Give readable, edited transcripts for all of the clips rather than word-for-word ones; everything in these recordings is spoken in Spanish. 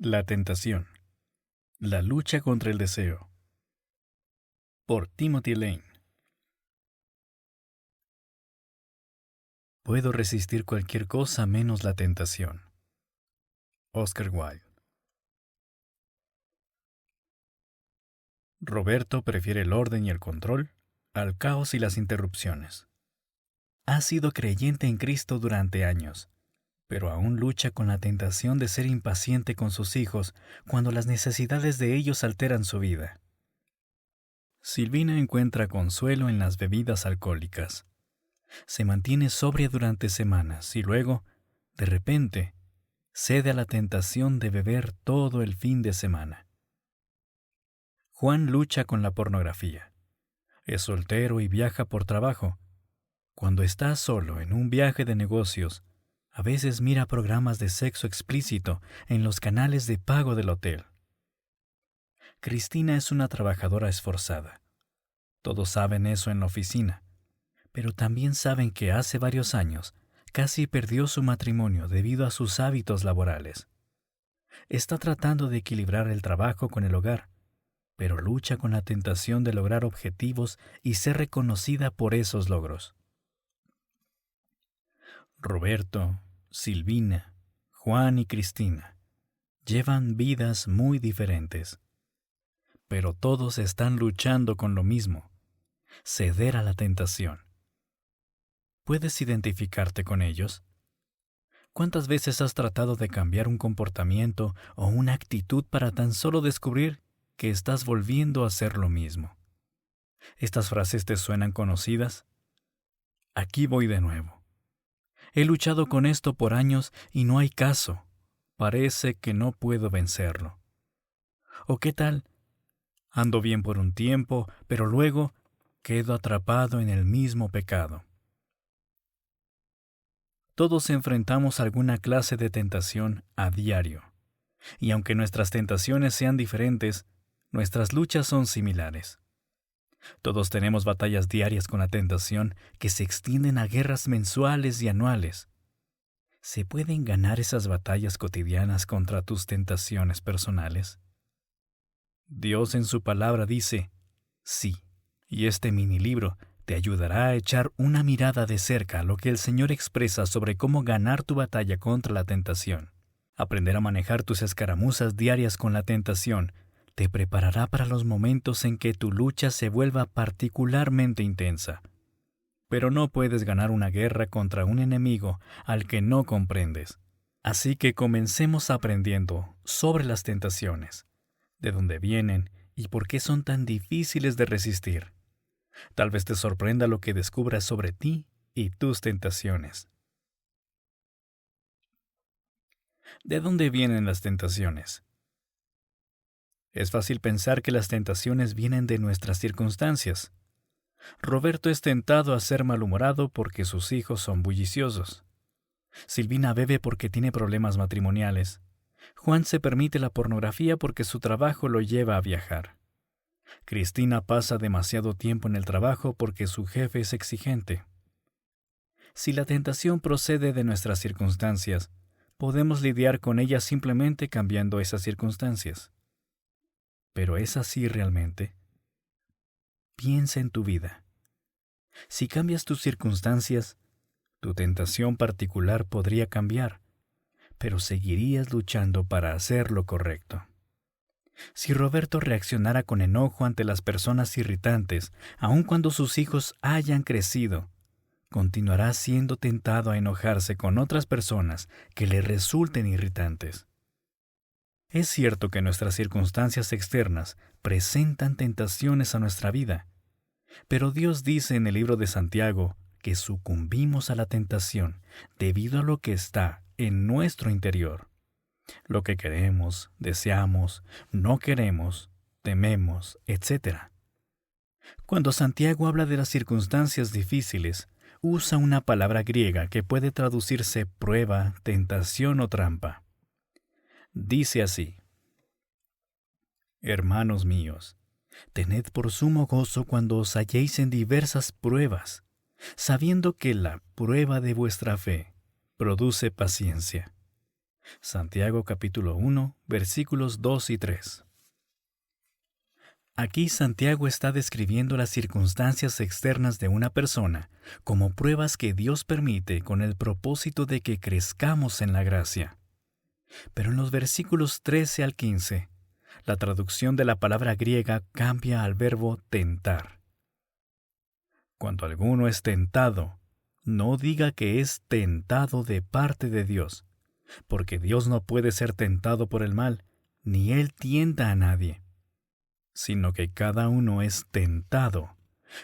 La tentación. La lucha contra el deseo. Por Timothy Lane. Puedo resistir cualquier cosa menos la tentación. Oscar Wilde. Roberto prefiere el orden y el control al caos y las interrupciones. Ha sido creyente en Cristo durante años, pero aún lucha con la tentación de ser impaciente con sus hijos cuando las necesidades de ellos alteran su vida. Silvina encuentra consuelo en las bebidas alcohólicas. Se mantiene sobria durante semanas y luego, de repente, cede a la tentación de beber todo el fin de semana. Juan lucha con la pornografía. Es soltero y viaja por trabajo. Cuando está solo en un viaje de negocios, a veces mira programas de sexo explícito en los canales de pago del hotel. Cristina es una trabajadora esforzada. Todos saben eso en la oficina, pero también saben que hace varios años casi perdió su matrimonio debido a sus hábitos laborales. Está tratando de equilibrar el trabajo con el hogar, pero lucha con la tentación de lograr objetivos y ser reconocida por esos logros. Roberto, Silvina, Juan y Cristina llevan vidas muy diferentes, pero todos están luchando con lo mismo: ceder a la tentación. ¿Puedes identificarte con ellos? ¿Cuántas veces has tratado de cambiar un comportamiento o una actitud para tan solo descubrir que estás volviendo a hacer lo mismo? ¿Estas frases te suenan conocidas? Aquí voy de nuevo. He luchado con esto por años y no hay caso. Parece que no puedo vencerlo. ¿O qué tal? Ando bien por un tiempo, pero luego quedo atrapado en el mismo pecado. Todos enfrentamos alguna clase de tentación a diario. Y aunque nuestras tentaciones sean diferentes, nuestras luchas son similares. Todos tenemos batallas diarias con la tentación que se extienden a guerras mensuales y anuales. ¿Se pueden ganar esas batallas cotidianas contra tus tentaciones personales? Dios en su palabra dice, sí, y este mini libro te ayudará a echar una mirada de cerca a lo que el Señor expresa sobre cómo ganar tu batalla contra la tentación. Aprender a manejar tus escaramuzas diarias con la tentación te preparará para los momentos en que tu lucha se vuelva particularmente intensa. Pero no puedes ganar una guerra contra un enemigo al que no comprendes. Así que comencemos aprendiendo sobre las tentaciones, de dónde vienen y por qué son tan difíciles de resistir. Tal vez te sorprenda lo que descubras sobre ti y tus tentaciones. ¿De dónde vienen las tentaciones? Es fácil pensar que las tentaciones vienen de nuestras circunstancias. Roberto es tentado a ser malhumorado porque sus hijos son bulliciosos. Silvina bebe porque tiene problemas matrimoniales. Juan se permite la pornografía porque su trabajo lo lleva a viajar. Cristina pasa demasiado tiempo en el trabajo porque su jefe es exigente. Si la tentación procede de nuestras circunstancias, podemos lidiar con ella simplemente cambiando esas circunstancias. ¿Pero es así realmente? Piensa en tu vida. Si cambias tus circunstancias, tu tentación particular podría cambiar, pero seguirías luchando para hacer lo correcto. Si Roberto reaccionara con enojo ante las personas irritantes, aun cuando sus hijos hayan crecido, continuará siendo tentado a enojarse con otras personas que le resulten irritantes. Es cierto que nuestras circunstancias externas presentan tentaciones a nuestra vida, pero Dios dice en el libro de Santiago que sucumbimos a la tentación debido a lo que está en nuestro interior. Lo que queremos, deseamos, no queremos, tememos, etc. Cuando Santiago habla de las circunstancias difíciles, usa una palabra griega que puede traducirse prueba, tentación o trampa. Dice así: Hermanos míos, tened por sumo gozo cuando os halléis en diversas pruebas, sabiendo que la prueba de vuestra fe produce paciencia. Santiago capítulo 1, versículos 2 y 3. Aquí Santiago está describiendo las circunstancias externas de una persona como pruebas que Dios permite con el propósito de que crezcamos en la gracia. Pero en los versículos 13 al 15, la traducción de la palabra griega cambia al verbo tentar. Cuando alguno es tentado, no diga que es tentado de parte de Dios, porque Dios no puede ser tentado por el mal, ni Él tienta a nadie, sino que cada uno es tentado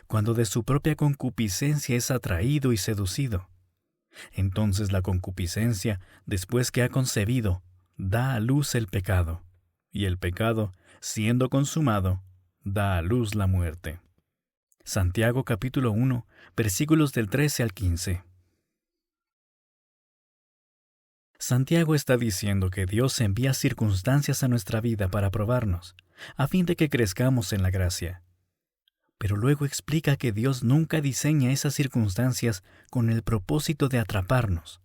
cuando de su propia concupiscencia es atraído y seducido. Entonces la concupiscencia, después que ha concebido, da a luz el pecado, y el pecado, siendo consumado, da a luz la muerte. Santiago capítulo 1, versículos del 13 al 15. Santiago está diciendo que Dios envía circunstancias a nuestra vida para probarnos, a fin de que crezcamos en la gracia. Pero luego explica que Dios nunca diseña esas circunstancias con el propósito de atraparnos.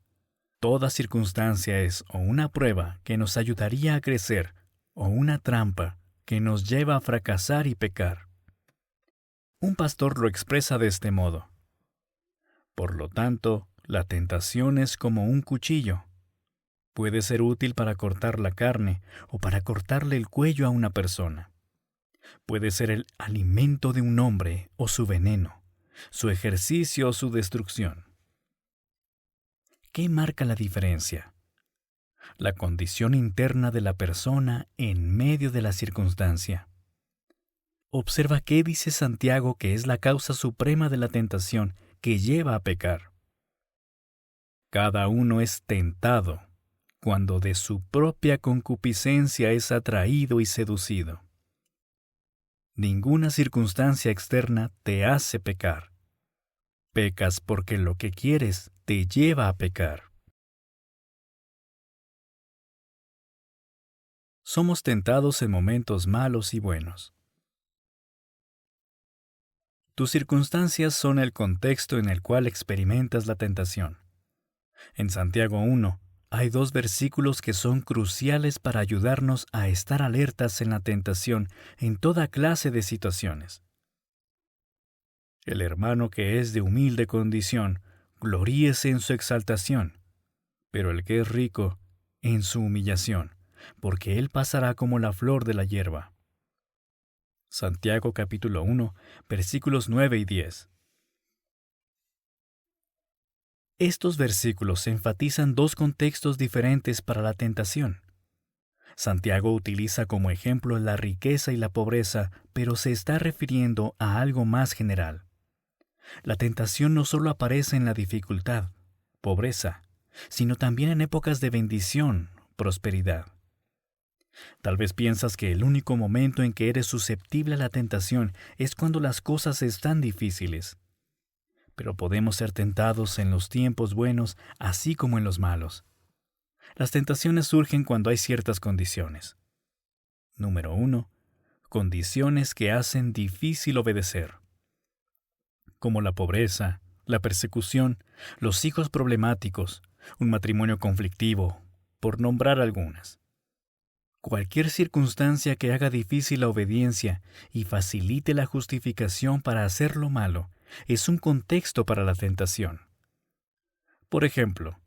Toda circunstancia es o una prueba que nos ayudaría a crecer, o una trampa que nos lleva a fracasar y pecar. Un pastor lo expresa de este modo: por lo tanto, la tentación es como un cuchillo. Puede ser útil para cortar la carne o para cortarle el cuello a una persona. Puede ser el alimento de un hombre o su veneno, su ejercicio o su destrucción. ¿Qué marca la diferencia? La condición interna de la persona en medio de la circunstancia. Observa qué dice Santiago que es la causa suprema de la tentación que lleva a pecar. Cada uno es tentado cuando de su propia concupiscencia es atraído y seducido. Ninguna circunstancia externa te hace pecar. Pecas porque lo que quieres te lleva a pecar. Somos tentados en momentos malos y buenos. Tus circunstancias son el contexto en el cual experimentas la tentación. En Santiago 1, hay 2 versículos que son cruciales para ayudarnos a estar alertas en la tentación en toda clase de situaciones. El hermano que es de humilde condición, gloríese en su exaltación, pero el que es rico, en su humillación, porque él pasará como la flor de la hierba. Santiago capítulo 1, versículos 9 y 10. Estos versículos enfatizan 2 contextos diferentes para la tentación. Santiago utiliza como ejemplo la riqueza y la pobreza, pero se está refiriendo a algo más general. La tentación no solo aparece en la dificultad, pobreza, sino también en épocas de bendición, prosperidad. Tal vez piensas que el único momento en que eres susceptible a la tentación es cuando las cosas están difíciles. Pero podemos ser tentados en los tiempos buenos, así como en los malos. Las tentaciones surgen cuando hay ciertas condiciones. Número 1. Condiciones que hacen difícil obedecer, como la pobreza, la persecución, los hijos problemáticos, un matrimonio conflictivo, por nombrar algunas. Cualquier circunstancia que haga difícil la obediencia y facilite la justificación para hacer lo malo es un contexto para la tentación. Por ejemplo,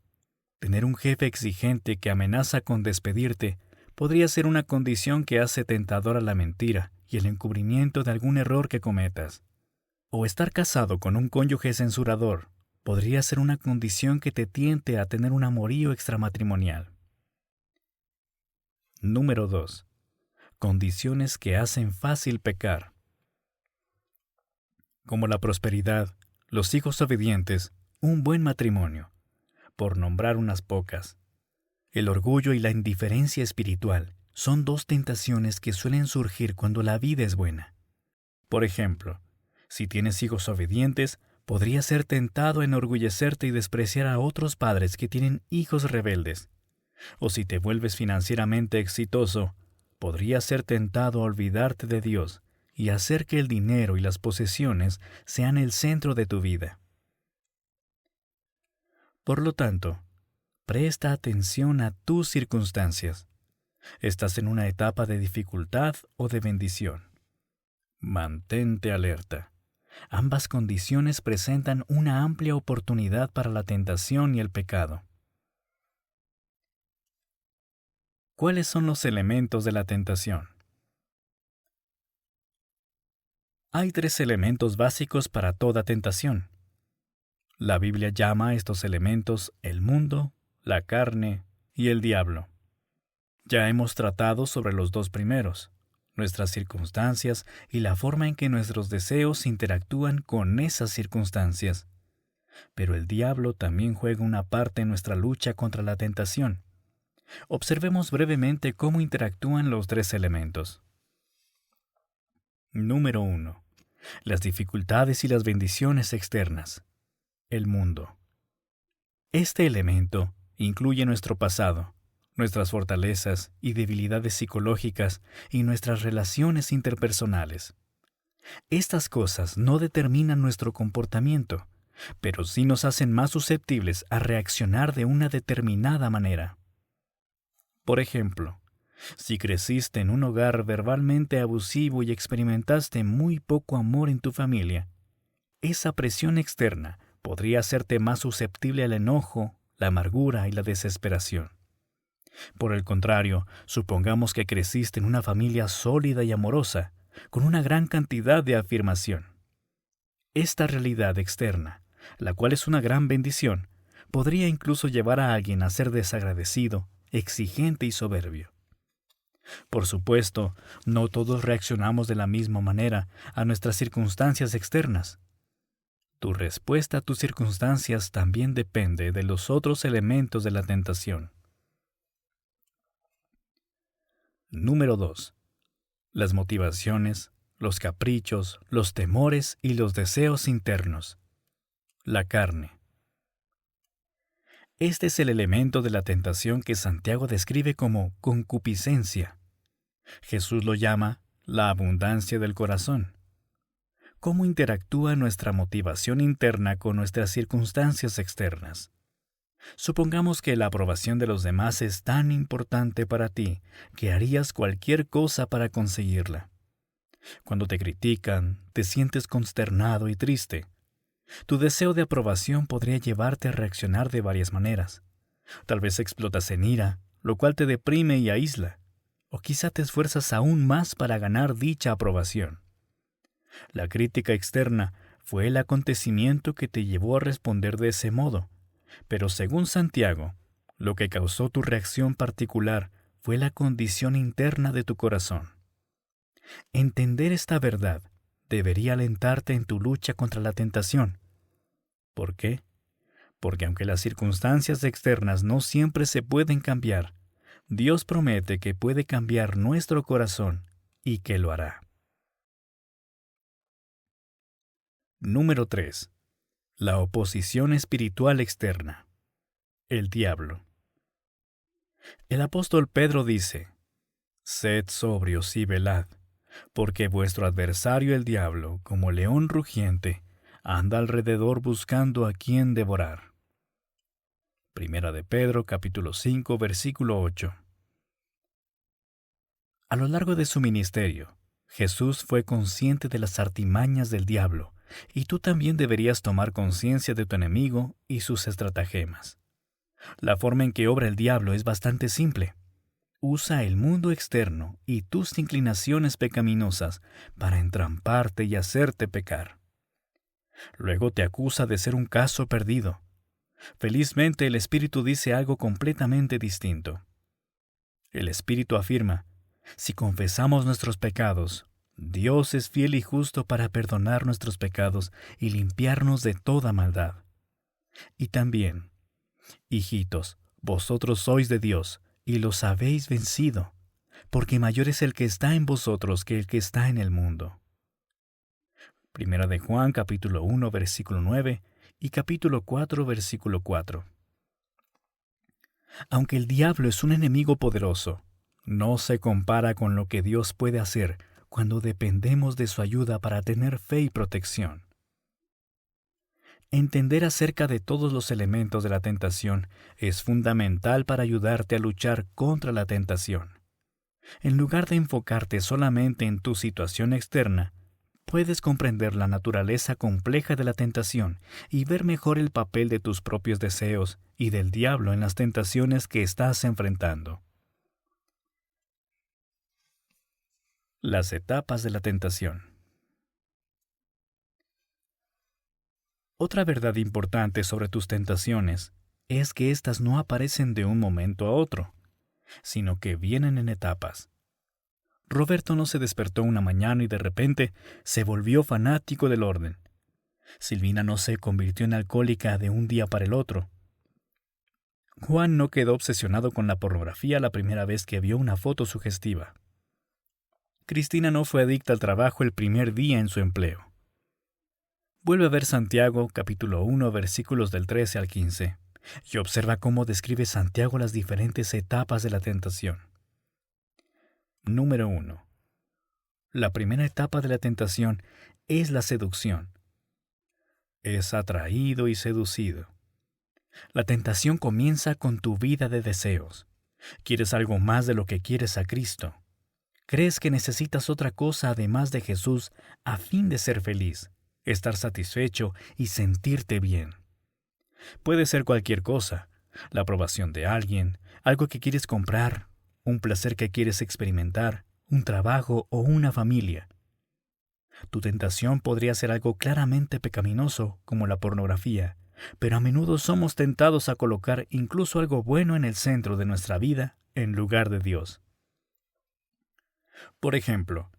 tener un jefe exigente que amenaza con despedirte podría ser una condición que hace tentadora la mentira y el encubrimiento de algún error que cometas. O estar casado con un cónyuge censurador podría ser una condición que te tiente a tener un amorío extramatrimonial. Número 2. Condiciones que hacen fácil pecar, como la prosperidad, los hijos obedientes, un buen matrimonio, por nombrar unas pocas. El orgullo y la indiferencia espiritual son 2 tentaciones que suelen surgir cuando la vida es buena. Por ejemplo, si tienes hijos obedientes, podrías ser tentado a enorgullecerte y despreciar a otros padres que tienen hijos rebeldes. O si te vuelves financieramente exitoso, podrías ser tentado a olvidarte de Dios y hacer que el dinero y las posesiones sean el centro de tu vida. Por lo tanto, Presta atención a tus circunstancias. ¿Estás en una etapa de dificultad o de bendición? Mantente alerta. Ambas condiciones presentan una amplia oportunidad para la tentación y el pecado. ¿Cuáles son los elementos de la tentación? Hay 3 elementos básicos para toda tentación. La Biblia llama a estos elementos el mundo, la carne y el diablo. Ya hemos tratado sobre los 2 primeros, nuestras circunstancias y la forma en que nuestros deseos interactúan con esas circunstancias. Pero el diablo también juega una parte en nuestra lucha contra la tentación. Observemos brevemente cómo interactúan los 3 elementos. Número 1. Las dificultades y las bendiciones externas. El mundo. Este elemento incluye nuestro pasado, nuestras fortalezas y debilidades psicológicas y nuestras relaciones interpersonales. Estas cosas no determinan nuestro comportamiento, pero sí nos hacen más susceptibles a reaccionar de una determinada manera. Por ejemplo, si creciste en un hogar verbalmente abusivo y experimentaste muy poco amor en tu familia, esa presión externa podría hacerte más susceptible al enojo, la amargura y la desesperación. Por el contrario, supongamos que creciste en una familia sólida y amorosa, con una gran cantidad de afirmación. Esta realidad externa, la cual es una gran bendición, podría incluso llevar a alguien a ser desagradecido, exigente y soberbio. Por supuesto, no todos reaccionamos de la misma manera a nuestras circunstancias externas. Tu respuesta a tus circunstancias también depende de los otros elementos de la tentación. Número 2. Las motivaciones, los caprichos, los temores y los deseos internos. La carne. Este es el elemento de la tentación que Santiago describe como concupiscencia. Jesús lo llama la abundancia del corazón. ¿Cómo interactúa nuestra motivación interna con nuestras circunstancias externas? Supongamos que la aprobación de los demás es tan importante para ti que harías cualquier cosa para conseguirla. Cuando te critican, te sientes consternado y triste. Tu deseo de aprobación podría llevarte a reaccionar de varias maneras. Tal vez explotas en ira, lo cual te deprime y aísla. O quizá te esfuerzas aún más para ganar dicha aprobación. La crítica externa fue el acontecimiento que te llevó a responder de ese modo. Pero según Santiago, lo que causó tu reacción particular fue la condición interna de tu corazón. Entender esta verdad debería alentarte en tu lucha contra la tentación. ¿Por qué? Porque aunque las circunstancias externas no siempre se pueden cambiar, Dios promete que puede cambiar nuestro corazón y que lo hará. Número 3. La oposición espiritual externa. El diablo. El apóstol Pedro dice: Sed sobrios y velad, porque vuestro adversario el diablo, como león rugiente, anda alrededor buscando a quien devorar. Primera de Pedro, capítulo 5, versículo 8. A lo largo de su ministerio, Jesús fue consciente de las artimañas del diablo, y tú también deberías tomar conciencia de tu enemigo y sus estratagemas. La forma en que obra el diablo es bastante simple. Usa el mundo externo y tus inclinaciones pecaminosas para entramparte y hacerte pecar. Luego te acusa de ser un caso perdido. Felizmente el Espíritu dice algo completamente distinto. El Espíritu afirma: si confesamos nuestros pecados, Dios es fiel y justo para perdonar nuestros pecados y limpiarnos de toda maldad. Y también: hijitos, vosotros sois de Dios y los habéis vencido, porque mayor es el que está en vosotros que el que está en el mundo. Primera de Juan, capítulo 1, versículo 9 y capítulo 4, versículo 4. Aunque el diablo es un enemigo poderoso, no se compara con lo que Dios puede hacer cuando dependemos de su ayuda para tener fe y protección. Entender acerca de todos los elementos de la tentación es fundamental para ayudarte a luchar contra la tentación. En lugar de enfocarte solamente en tu situación externa, puedes comprender la naturaleza compleja de la tentación y ver mejor el papel de tus propios deseos y del diablo en las tentaciones que estás enfrentando. Las etapas de la tentación. Otra verdad importante sobre tus tentaciones es que éstas no aparecen de un momento a otro, sino que vienen en etapas. Roberto no se despertó una mañana y de repente se volvió fanático del orden. Silvina no se convirtió en alcohólica de un día para el otro. Juan no quedó obsesionado con la pornografía la primera vez que vio una foto sugestiva. Cristina no fue adicta al trabajo el primer día en su empleo. Vuelve a ver Santiago, capítulo 1, versículos del 13 al 15, y observa cómo describe Santiago las diferentes etapas de la tentación. Número 1. La primera etapa de la tentación es la seducción. Es atraído y seducido. La tentación comienza con tu vida de deseos. Quieres algo más de lo que quieres a Cristo. Crees que necesitas otra cosa además de Jesús a fin de ser feliz, estar satisfecho y sentirte bien. Puede ser cualquier cosa: la aprobación de alguien, algo que quieres comprar, un placer que quieres experimentar, un trabajo o una familia. Tu tentación podría ser algo claramente pecaminoso, como la pornografía, pero a menudo somos tentados a colocar incluso algo bueno en el centro de nuestra vida en lugar de Dios. Por ejemplo,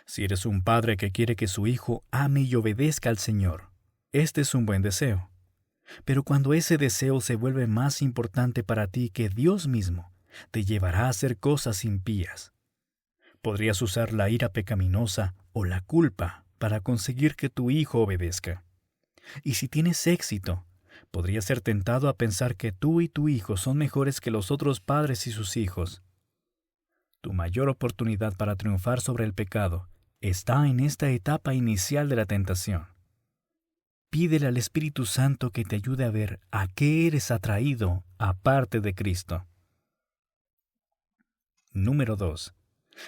si eres un padre que quiere que su hijo ame y obedezca al Señor, este es un buen deseo. Pero cuando ese deseo se vuelve más importante para ti que Dios mismo, te llevará a hacer cosas impías. Podrías usar la ira pecaminosa o la culpa para conseguir que tu hijo obedezca. Y si tienes éxito, podrías ser tentado a pensar que tú y tu hijo son mejores que los otros padres y sus hijos. Tu mayor oportunidad para triunfar sobre el pecado está en esta etapa inicial de la tentación. Pídele al Espíritu Santo que te ayude a ver a qué eres atraído aparte de Cristo. Número 2.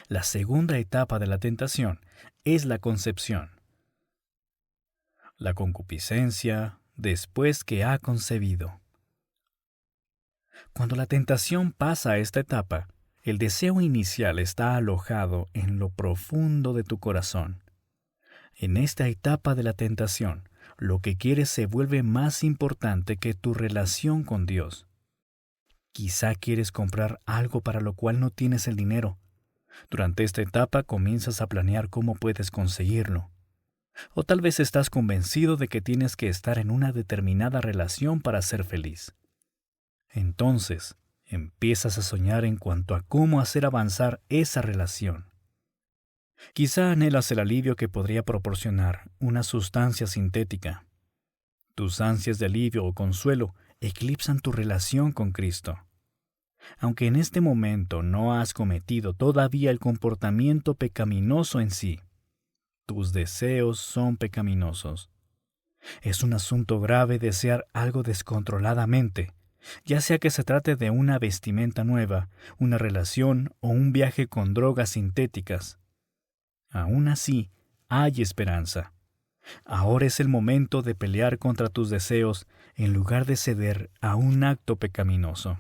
La segunda etapa de la tentación es la concepción. La concupiscencia después que ha concebido. Cuando la tentación pasa a esta etapa, el deseo inicial está alojado en lo profundo de tu corazón. En esta etapa de la tentación, lo que quieres se vuelve más importante que tu relación con Dios. Quizá quieres comprar algo para lo cual no tienes el dinero. Durante esta etapa comienzas a planear cómo puedes conseguirlo. O tal vez estás convencido de que tienes que estar en una determinada relación para ser feliz. Entonces, empiezas a soñar en cuanto a cómo hacer avanzar esa relación. Quizá anhelas el alivio que podría proporcionar una sustancia sintética. Tus ansias de alivio o consuelo eclipsan tu relación con Cristo. Aunque en este momento no has cometido todavía el comportamiento pecaminoso en sí, tus deseos son pecaminosos. Es un asunto grave desear algo descontroladamente, ya sea que se trate de una vestimenta nueva, una relación o un viaje con drogas sintéticas. Aún así, hay esperanza. Ahora es el momento de pelear contra tus deseos en lugar de ceder a un acto pecaminoso.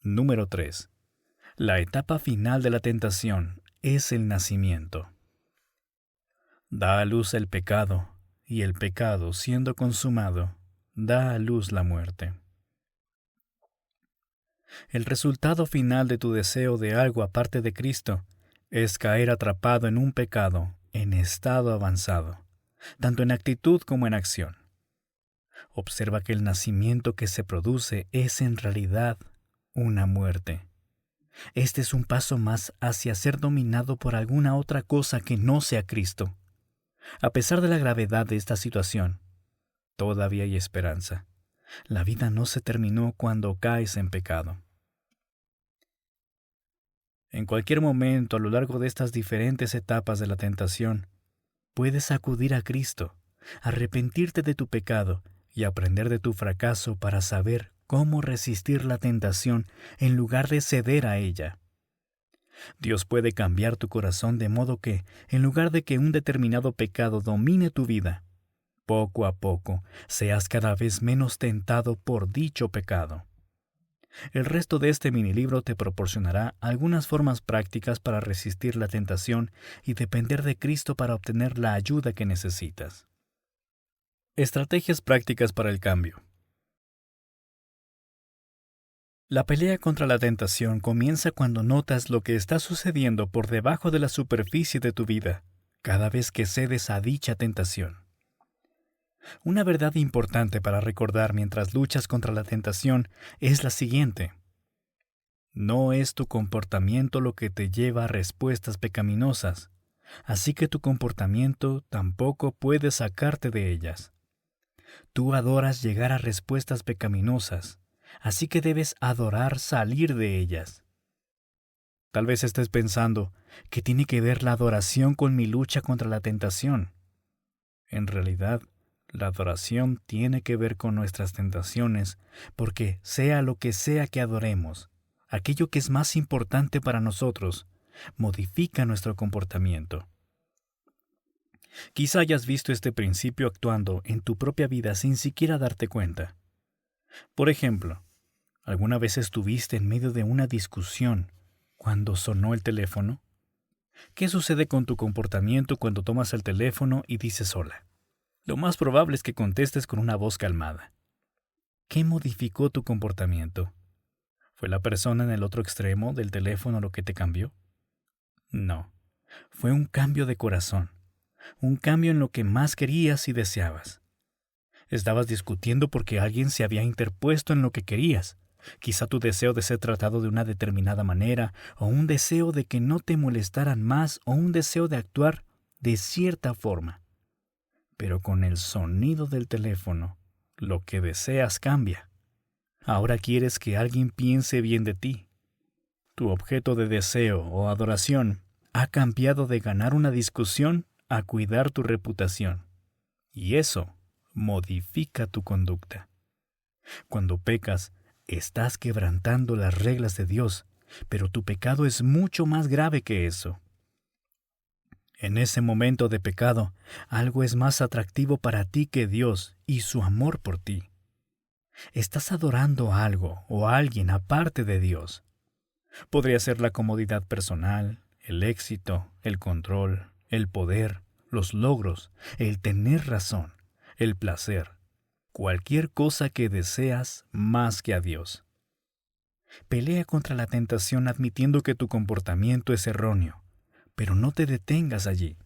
Número 3. La etapa final de la tentación es el nacimiento. Da a luz el pecado, y el pecado, siendo consumado, da a luz la muerte. El resultado final de tu deseo de algo aparte de Cristo es caer atrapado en un pecado en estado avanzado, tanto en actitud como en acción. Observa que el nacimiento que se produce es en realidad una muerte. Este es un paso más hacia ser dominado por alguna otra cosa que no sea Cristo. A pesar de la gravedad de esta situación, todavía hay esperanza. La vida no se terminó cuando caes en pecado. En cualquier momento a lo largo de estas diferentes etapas de la tentación, puedes acudir a Cristo, arrepentirte de tu pecado y aprender de tu fracaso para saber cómo resistir la tentación en lugar de ceder a ella. Dios puede cambiar tu corazón de modo que, en lugar de que un determinado pecado domine tu vida, poco a poco seas cada vez menos tentado por dicho pecado. El resto de este minilibro te proporcionará algunas formas prácticas para resistir la tentación y depender de Cristo para obtener la ayuda que necesitas. Estrategias prácticas para el cambio. La pelea contra la tentación comienza cuando notas lo que está sucediendo por debajo de la superficie de tu vida, cada vez que cedes a dicha tentación. Una verdad importante para recordar mientras luchas contra la tentación es la siguiente. No es tu comportamiento lo que te lleva a respuestas pecaminosas, así que tu comportamiento tampoco puede sacarte de ellas. Tú adoras llegar a respuestas pecaminosas, así que debes adorar salir de ellas. Tal vez estés pensando, ¿qué tiene que ver la adoración con mi lucha contra la tentación? En realidad, la adoración tiene que ver con nuestras tentaciones, porque sea lo que sea que adoremos, aquello que es más importante para nosotros, modifica nuestro comportamiento. Quizá hayas visto este principio actuando en tu propia vida sin siquiera darte cuenta. Por ejemplo, ¿alguna vez estuviste en medio de una discusión cuando sonó el teléfono? ¿Qué sucede con tu comportamiento cuando tomas el teléfono y dices hola? Lo más probable es que contestes con una voz calmada. ¿Qué modificó tu comportamiento? ¿Fue la persona en el otro extremo del teléfono lo que te cambió? No, fue un cambio de corazón, un cambio en lo que más querías y deseabas. Estabas discutiendo porque alguien se había interpuesto en lo que querías, quizá tu deseo de ser tratado de una determinada manera, o un deseo de que no te molestaran más, o un deseo de actuar de cierta forma. Pero con el sonido del teléfono, lo que deseas cambia. Ahora quieres que alguien piense bien de ti. Tu objeto de deseo o adoración ha cambiado de ganar una discusión a cuidar tu reputación. Y eso modifica tu conducta. Cuando pecas, estás quebrantando las reglas de Dios, pero tu pecado es mucho más grave que eso. En ese momento de pecado, algo es más atractivo para ti que Dios y su amor por ti. Estás adorando a algo o a alguien aparte de Dios. Podría ser la comodidad personal, el éxito, el control, el poder, los logros, el tener razón, el placer, cualquier cosa que deseas más que a Dios. Pelea contra la tentación admitiendo que tu comportamiento es erróneo, pero no te detengas allí.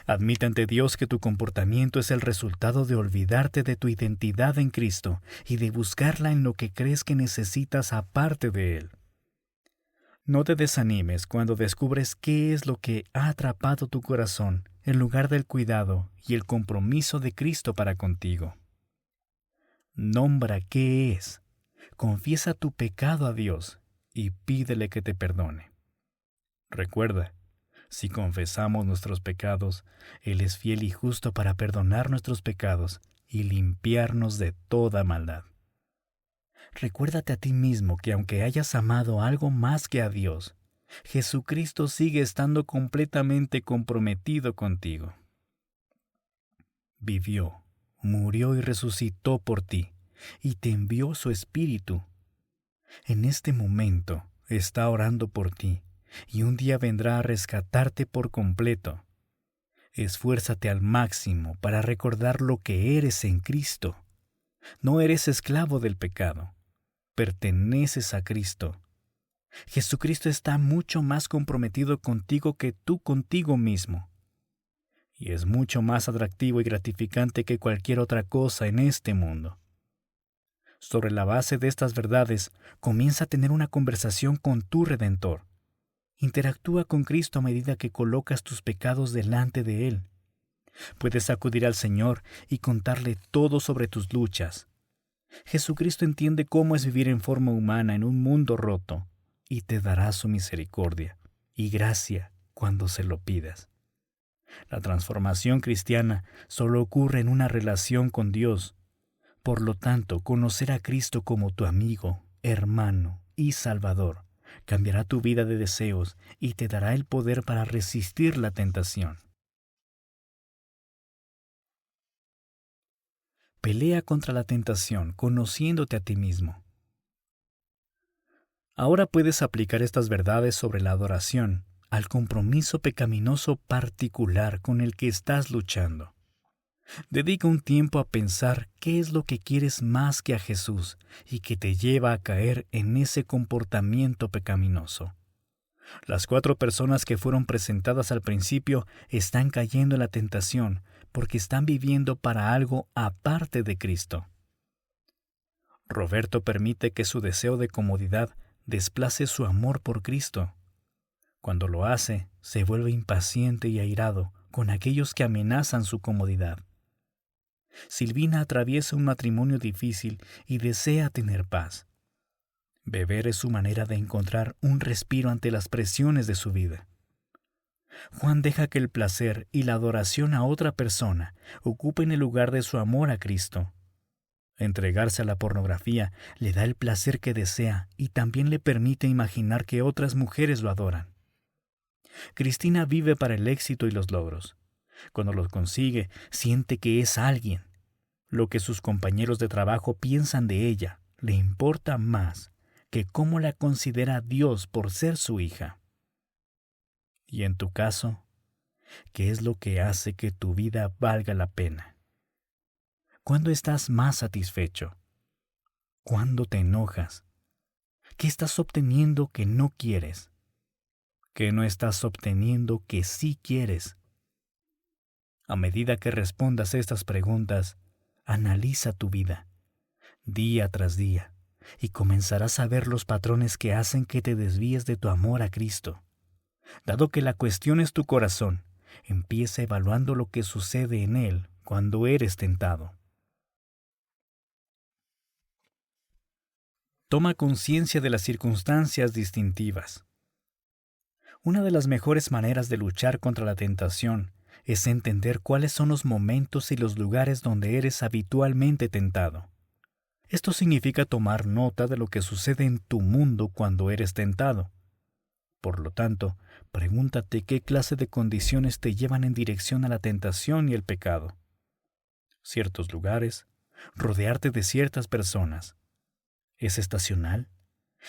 Admite ante Dios que tu comportamiento es el resultado de olvidarte de tu identidad en Cristo y de buscarla en lo que crees que necesitas aparte de Él. No te desanimes cuando descubres qué es lo que ha atrapado tu corazón en lugar del cuidado y el compromiso de Cristo para contigo. Nombra qué es, confiesa tu pecado a Dios y pídele que te perdone. Recuerda, si confesamos nuestros pecados, Él es fiel y justo para perdonar nuestros pecados y limpiarnos de toda maldad. Recuérdate a ti mismo que aunque hayas amado algo más que a Dios, Jesucristo sigue estando completamente comprometido contigo. Vivió, murió y resucitó por ti, y te envió su Espíritu. En este momento está orando por ti, y un día vendrá a rescatarte por completo. Esfuérzate al máximo para recordar lo que eres en Cristo. No eres esclavo del pecado. Perteneces a Cristo. Jesucristo está mucho más comprometido contigo que tú contigo mismo. Y es mucho más atractivo y gratificante que cualquier otra cosa en este mundo. Sobre la base de estas verdades, comienza a tener una conversación con tu Redentor. Interactúa con Cristo a medida que colocas tus pecados delante de Él. Puedes acudir al Señor y contarle todo sobre tus luchas. Jesucristo entiende cómo es vivir en forma humana en un mundo roto y te dará su misericordia y gracia cuando se lo pidas. La transformación cristiana solo ocurre en una relación con Dios. Por lo tanto, conocer a Cristo como tu amigo, hermano y Salvador cambiará tu vida de deseos y te dará el poder para resistir la tentación. Pelea contra la tentación conociéndote a ti mismo. Ahora puedes aplicar estas verdades sobre la adoración al compromiso pecaminoso particular con el que estás luchando. Dedica un tiempo a pensar qué es lo que quieres más que a Jesús y que te lleva a caer en ese comportamiento pecaminoso. Las 4 personas que fueron presentadas al principio están cayendo en la tentación porque están viviendo para algo aparte de Cristo. Roberto permite que su deseo de comodidad desplace su amor por Cristo. Cuando lo hace, se vuelve impaciente y airado con aquellos que amenazan su comodidad. Silvina atraviesa un matrimonio difícil y desea tener paz. Beber es su manera de encontrar un respiro ante las presiones de su vida. Juan deja que el placer y la adoración a otra persona ocupen el lugar de su amor a Cristo. Entregarse a la pornografía le da el placer que desea y también le permite imaginar que otras mujeres lo adoran. Cristina vive para el éxito y los logros. Cuando los consigue, siente que es alguien. Lo que sus compañeros de trabajo piensan de ella le importa más que cómo la considera Dios por ser su hija. Y en tu caso, ¿qué es lo que hace que tu vida valga la pena? ¿Cuándo estás más satisfecho? ¿Cuándo te enojas? ¿Qué estás obteniendo que no quieres? ¿Qué no estás obteniendo que sí quieres? A medida que respondas estas preguntas, analiza tu vida, día tras día, y comenzarás a ver los patrones que hacen que te desvíes de tu amor a Cristo. Dado que la cuestión es tu corazón, empieza evaluando lo que sucede en él cuando eres tentado. Toma conciencia de las circunstancias distintivas. Una de las mejores maneras de luchar contra la tentación es entender cuáles son los momentos y los lugares donde eres habitualmente tentado. Esto significa tomar nota de lo que sucede en tu mundo cuando eres tentado. Por lo tanto, pregúntate qué clase de condiciones te llevan en dirección a la tentación y el pecado. Ciertos lugares, rodearte de ciertas personas. ¿Es estacional?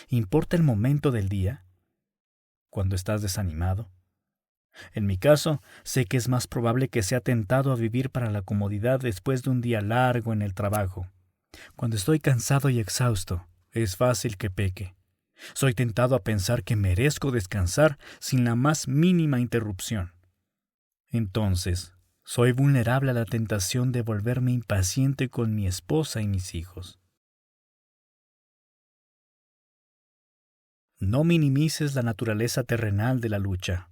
¿Importa el momento del día? ¿Cuando estás desanimado? En mi caso, sé que es más probable que sea tentado a vivir para la comodidad después de un día largo en el trabajo. Cuando estoy cansado y exhausto, es fácil que peque. Soy tentado a pensar que merezco descansar sin la más mínima interrupción. Entonces, soy vulnerable a la tentación de volverme impaciente con mi esposa y mis hijos. No minimices la naturaleza terrenal de la lucha.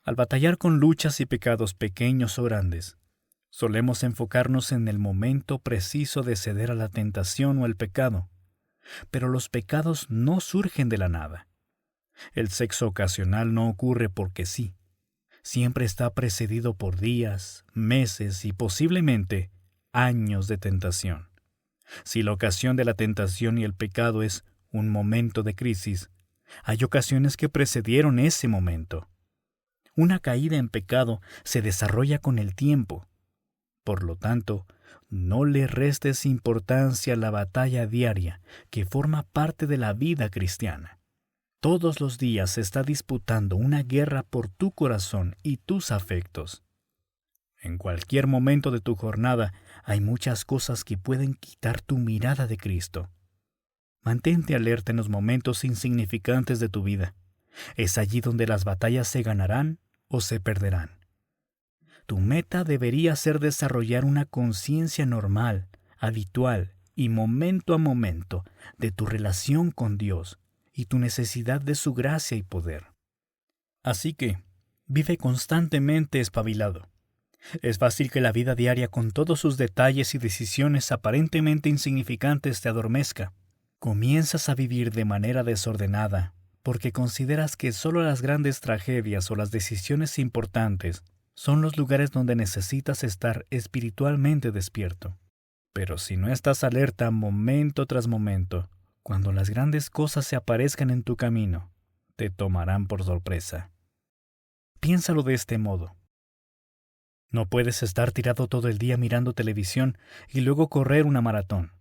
Al batallar con luchas y pecados pequeños o grandes, solemos enfocarnos en el momento preciso de ceder a la tentación o al pecado, pero los pecados no surgen de la nada. El sexo ocasional no ocurre porque sí. Siempre está precedido por días, meses y posiblemente años de tentación. Si la ocasión de la tentación y el pecado es un momento de crisis, hay ocasiones que precedieron ese momento. Una caída en pecado se desarrolla con el tiempo. Por lo tanto, no le restes importancia a la batalla diaria que forma parte de la vida cristiana. Todos los días se está disputando una guerra por tu corazón y tus afectos. En cualquier momento de tu jornada hay muchas cosas que pueden quitar tu mirada de Cristo. Mantente alerta en los momentos insignificantes de tu vida. Es allí donde las batallas se ganarán o se perderán. Tu meta debería ser desarrollar una conciencia normal, habitual y momento a momento de tu relación con Dios y tu necesidad de su gracia y poder. Así que, vive constantemente espabilado. Es fácil que la vida diaria con todos sus detalles y decisiones aparentemente insignificantes te adormezca. Comienzas a vivir de manera desordenada, porque consideras que solo las grandes tragedias o las decisiones importantes son los lugares donde necesitas estar espiritualmente despierto. Pero si no estás alerta momento tras momento, cuando las grandes cosas se aparezcan en tu camino, te tomarán por sorpresa. Piénsalo de este modo. No puedes estar tirado todo el día mirando televisión y luego correr una maratón.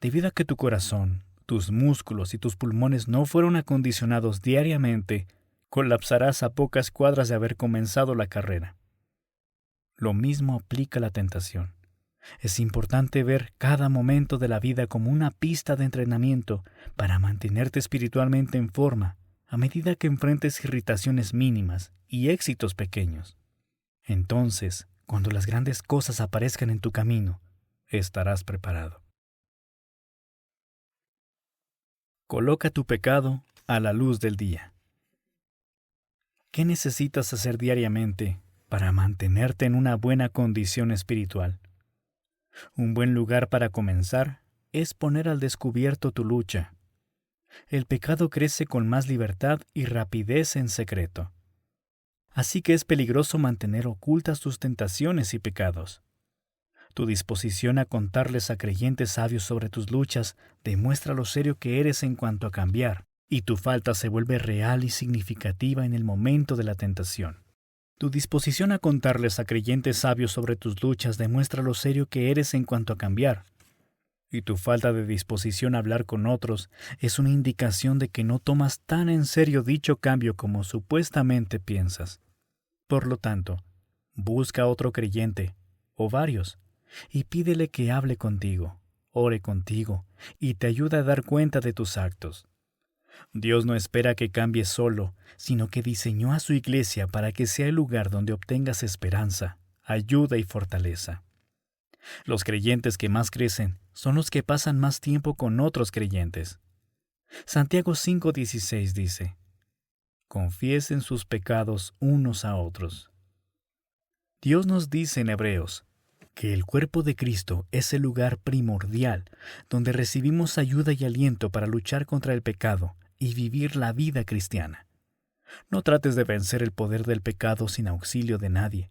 Debido a que tu corazón, tus músculos y tus pulmones no fueron acondicionados diariamente, colapsarás a pocas cuadras de haber comenzado la carrera. Lo mismo aplica a la tentación. Es importante ver cada momento de la vida como una pista de entrenamiento para mantenerte espiritualmente en forma a medida que enfrentes irritaciones mínimas y éxitos pequeños. Entonces, cuando las grandes cosas aparezcan en tu camino, estarás preparado. Coloca tu pecado a la luz del día. ¿Qué necesitas hacer diariamente para mantenerte en una buena condición espiritual? Un buen lugar para comenzar es poner al descubierto tu lucha. El pecado crece con más libertad y rapidez en secreto. Así que es peligroso mantener ocultas tus tentaciones y pecados. Tu disposición a contarles a creyentes sabios sobre tus luchas demuestra lo serio que eres en cuanto a cambiar, y tu falta se vuelve real y significativa en el momento de la tentación. Tu disposición a contarles a creyentes sabios sobre tus luchas demuestra lo serio que eres en cuanto a cambiar, y tu falta de disposición a hablar con otros es una indicación de que no tomas tan en serio dicho cambio como supuestamente piensas. Por lo tanto, busca a otro creyente, o varios, y pídele que hable contigo, ore contigo, y te ayude a dar cuenta de tus actos. Dios no espera que cambies solo, sino que diseñó a su iglesia para que sea el lugar donde obtengas esperanza, ayuda y fortaleza. Los creyentes que más crecen son los que pasan más tiempo con otros creyentes. Santiago 5:16 dice: confiesen sus pecados unos a otros. Dios nos dice en Hebreos que el cuerpo de Cristo es el lugar primordial donde recibimos ayuda y aliento para luchar contra el pecado y vivir la vida cristiana. No trates de vencer el poder del pecado sin auxilio de nadie.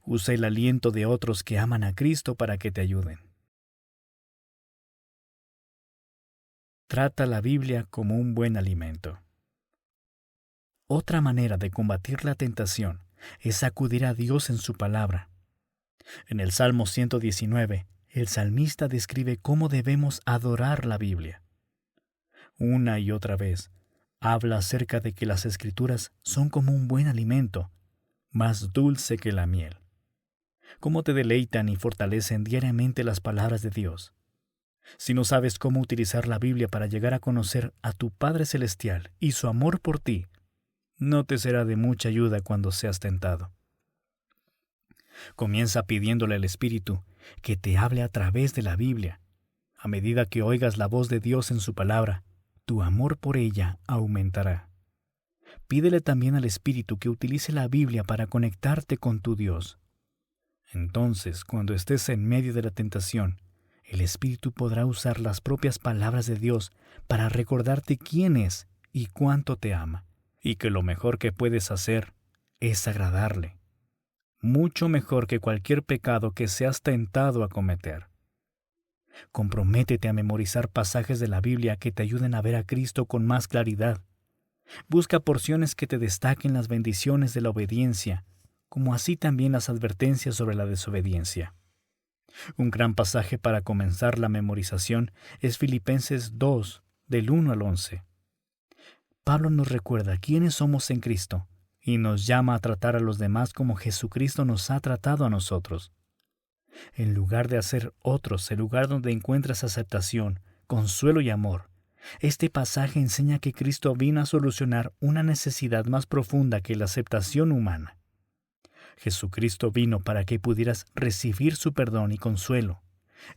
Usa el aliento de otros que aman a Cristo para que te ayuden. Trata la Biblia como un buen alimento. Otra manera de combatir la tentación es acudir a Dios en su palabra. En el Salmo 119, el salmista describe cómo debemos adorar la Biblia. Una y otra vez, habla acerca de que las Escrituras son como un buen alimento, más dulce que la miel. Cómo te deleitan y fortalecen diariamente las palabras de Dios. Si no sabes cómo utilizar la Biblia para llegar a conocer a tu Padre Celestial y su amor por ti, no te será de mucha ayuda cuando seas tentado. Comienza pidiéndole al Espíritu que te hable a través de la Biblia. A medida que oigas la voz de Dios en su palabra, tu amor por ella aumentará. Pídele también al Espíritu que utilice la Biblia para conectarte con tu Dios. Entonces, cuando estés en medio de la tentación, el Espíritu podrá usar las propias palabras de Dios para recordarte quién es y cuánto te ama, y que lo mejor que puedes hacer es agradarle. Mucho mejor que cualquier pecado que seas tentado a cometer. Comprométete a memorizar pasajes de la Biblia que te ayuden a ver a Cristo con más claridad. Busca porciones que te destaquen las bendiciones de la obediencia, como así también las advertencias sobre la desobediencia. Un gran pasaje para comenzar la memorización es Filipenses 2, del 1 al 11. Pablo nos recuerda quiénes somos en Cristo y nos llama a tratar a los demás como Jesucristo nos ha tratado a nosotros. En lugar de hacer otros el lugar donde encuentras aceptación, consuelo y amor, este pasaje enseña que Cristo vino a solucionar una necesidad más profunda que la aceptación humana. Jesucristo vino para que pudieras recibir su perdón y consuelo,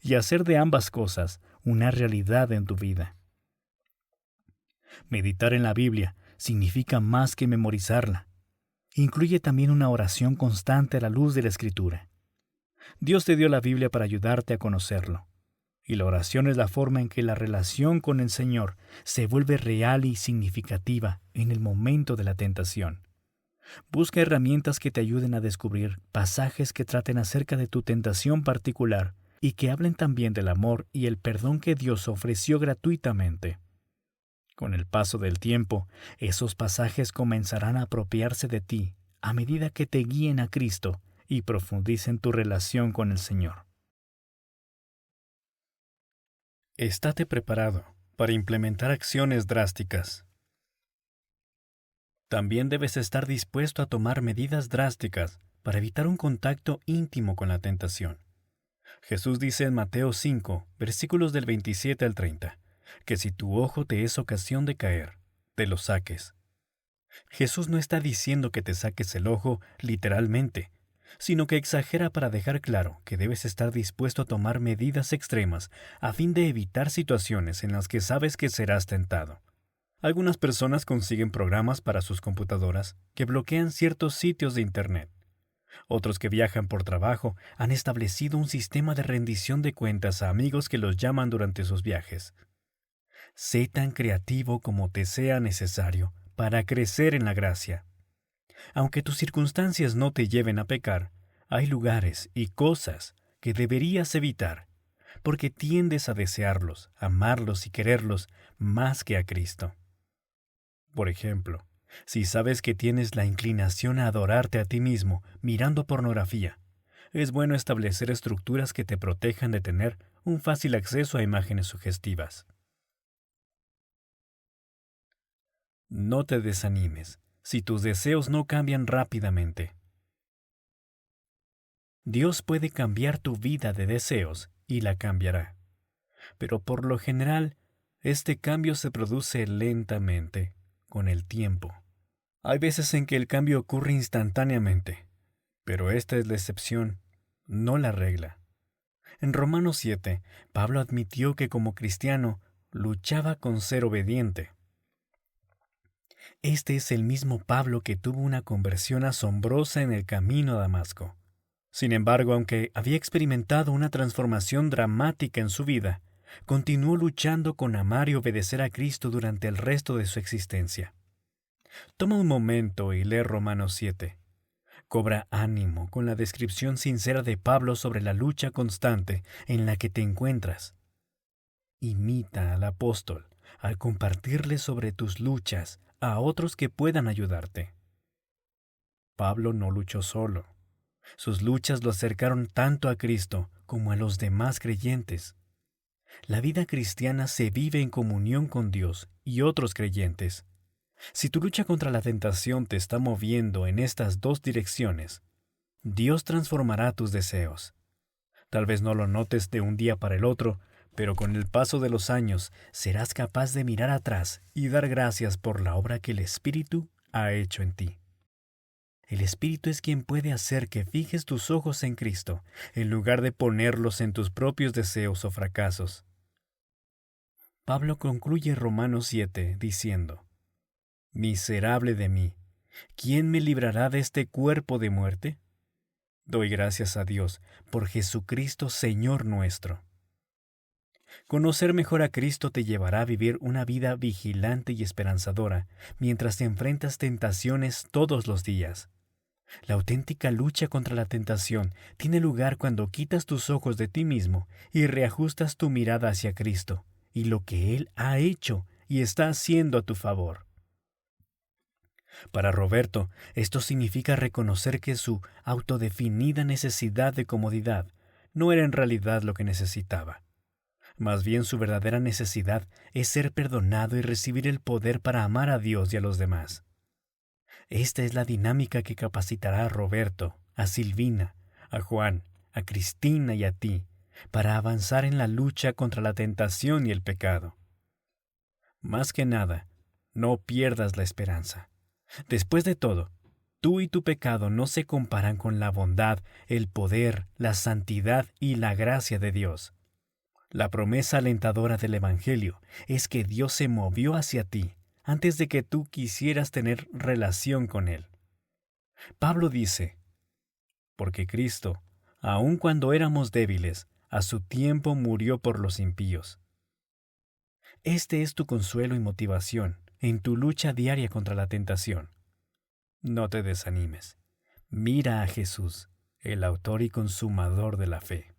y hacer de ambas cosas una realidad en tu vida. Meditar en la Biblia significa más que memorizarla. Incluye también una oración constante a la luz de la Escritura. Dios te dio la Biblia para ayudarte a conocerlo. Y la oración es la forma en que la relación con el Señor se vuelve real y significativa en el momento de la tentación. Busca herramientas que te ayuden a descubrir pasajes que traten acerca de tu tentación particular y que hablen también del amor y el perdón que Dios ofreció gratuitamente. Con el paso del tiempo, esos pasajes comenzarán a apropiarse de ti a medida que te guíen a Cristo y profundicen tu relación con el Señor. Estate preparado para implementar acciones drásticas. También debes estar dispuesto a tomar medidas drásticas para evitar un contacto íntimo con la tentación. Jesús dice en Mateo 5, versículos del 27 al 30, que si tu ojo te es ocasión de caer, te lo saques. Jesús no está diciendo que te saques el ojo literalmente, sino que exagera para dejar claro que debes estar dispuesto a tomar medidas extremas a fin de evitar situaciones en las que sabes que serás tentado. Algunas personas consiguen programas para sus computadoras que bloquean ciertos sitios de Internet. Otros que viajan por trabajo han establecido un sistema de rendición de cuentas a amigos que los llaman durante sus viajes. Sé tan creativo como te sea necesario para crecer en la gracia. Aunque tus circunstancias no te lleven a pecar, hay lugares y cosas que deberías evitar, porque tiendes a desearlos, amarlos y quererlos más que a Cristo. Por ejemplo, si sabes que tienes la inclinación a adorarte a ti mismo mirando pornografía, es bueno establecer estructuras que te protejan de tener un fácil acceso a imágenes sugestivas. No te desanimes si tus deseos no cambian rápidamente. Dios puede cambiar tu vida de deseos y la cambiará, pero por lo general, este cambio se produce lentamente, con el tiempo. Hay veces en que el cambio ocurre instantáneamente, pero esta es la excepción, no la regla. En Romanos 7, Pablo admitió que como cristiano luchaba con ser obediente. Este es el mismo Pablo que tuvo una conversión asombrosa en el camino a Damasco. Sin embargo, aunque había experimentado una transformación dramática en su vida, continuó luchando con amar y obedecer a Cristo durante el resto de su existencia. Toma un momento y lee Romanos 7. Cobra ánimo con la descripción sincera de Pablo sobre la lucha constante en la que te encuentras. Imita al apóstol al compartirle sobre tus luchas a otros que puedan ayudarte. Pablo no luchó solo. Sus luchas lo acercaron tanto a Cristo como a los demás creyentes. La vida cristiana se vive en comunión con Dios y otros creyentes. Si tu lucha contra la tentación te está moviendo en estas dos direcciones, Dios transformará tus deseos. Tal vez no lo notes de un día para el otro, pero con el paso de los años serás capaz de mirar atrás y dar gracias por la obra que el Espíritu ha hecho en ti. El Espíritu es quien puede hacer que fijes tus ojos en Cristo, en lugar de ponerlos en tus propios deseos o fracasos. Pablo concluye Romanos 7 diciendo: «Miserable de mí, ¿quién me librará de este cuerpo de muerte? Doy gracias a Dios por Jesucristo Señor nuestro». Conocer mejor a Cristo te llevará a vivir una vida vigilante y esperanzadora mientras te enfrentas tentaciones todos los días. La auténtica lucha contra la tentación tiene lugar cuando quitas tus ojos de ti mismo y reajustas tu mirada hacia Cristo y lo que Él ha hecho y está haciendo a tu favor. Para Roberto, esto significa reconocer que su autodefinida necesidad de comodidad no era en realidad lo que necesitaba. Más bien su verdadera necesidad es ser perdonado y recibir el poder para amar a Dios y a los demás. Esta es la dinámica que capacitará a Roberto, a Silvina, a Juan, a Cristina y a ti para avanzar en la lucha contra la tentación y el pecado. Más que nada, no pierdas la esperanza. Después de todo, tú y tu pecado no se comparan con la bondad, el poder, la santidad y la gracia de Dios. La promesa alentadora del Evangelio es que Dios se movió hacia ti antes de que tú quisieras tener relación con Él. Pablo dice: «Porque Cristo, aun cuando éramos débiles, a su tiempo murió por los impíos. Este es tu consuelo y motivación en tu lucha diaria contra la tentación. No te desanimes. Mira a Jesús, el autor y consumador de la fe.